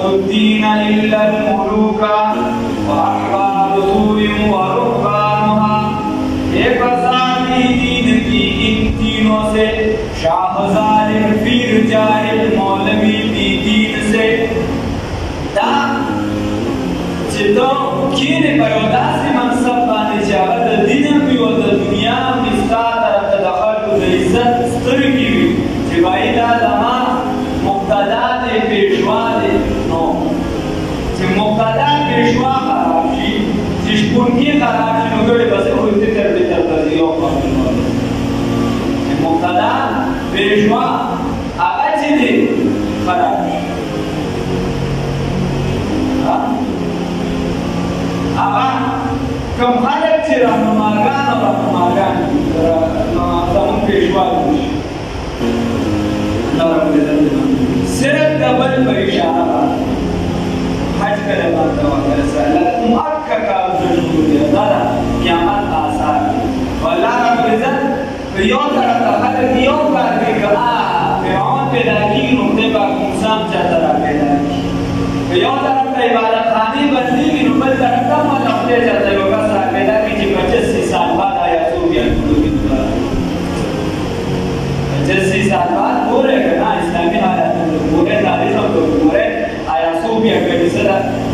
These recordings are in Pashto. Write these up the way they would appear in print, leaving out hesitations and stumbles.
الدين إلا الملوك وأحبار طول ورهبانها एक फसादी दीन की इन तीनों से शाह जालिम पीर जाहिल मौलवी दी दीन से दा चितो कीने पयोदा से मनसब बाने चाहत दिन भी और दुनिया में साथ तदखल को इज्जत स्तर की भी जिवाइदा लमा मुक्तदा दे पेशवा दे नो जे मुक्तदा पेशवा खराबी जिसकुन की खराबी नगरे बस होते करते चलता दियो कानून जे मुक्तदा पेशवा आवाज दे खराबी हां अब कम हालत से रहनुमागान یو طرف ته خلک یو کار کوي که فرعون پیدا کېږي نو خدای پاک موسی هم چاته را پیدا کړي یو طرف ته عبادتخانې بندېږي نو بل طرف ته هم الله خدای چاته یو کس را پیدا کړي چې 85 سال بعد آیاتو بیا ټولو کې دوباره 85 سال بعد ګورئ که نه اسلامي حالاتونه ګورئ تاریخ هم ګورئ آیاتو بیا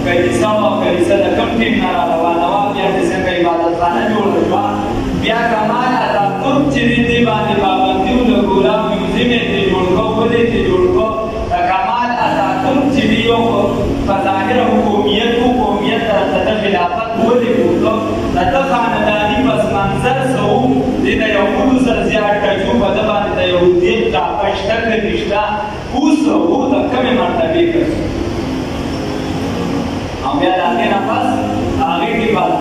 کلیسه وه کلیسه د کوم ټیم نه را روانه وه بیا د څنګه عبادتخانه جوړه شوه بیا کمال اتاتورک چې دې باندې پابندي و د ګلاب میوزیم یې ترې جوړ کړو ولې ترې جوړ کړو د کمال اتاتورک چې دی یو په ظاهره حکومیت ته د خلافت ولې بوتلو د ده خانداني پس منظر څه و دې د یهودو سره زیات ټچ و په ده باندې د یهودیت ټاپه شته که نشته اوس و د کمې مرتبې کړ او بیا د هغې نه پس هغې کې بعد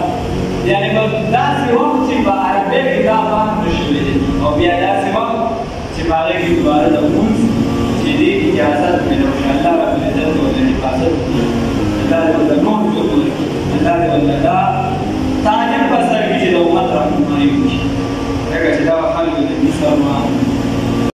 یعنې په داسې وخت چې په عربۍ کې دا بند نه شوی دی او بیا داسې وخت چې په هغې کې دوباره د لمونځ چې دې اجازت ملو شي الله ربالعزت ورته حفاظت وکړي الله دې ورته نور څوک ورکړي الله دې ورته دا تعلیم په سر کې چې د امت رهنمایي وکړي ځکه چې دا خلکو د دې سره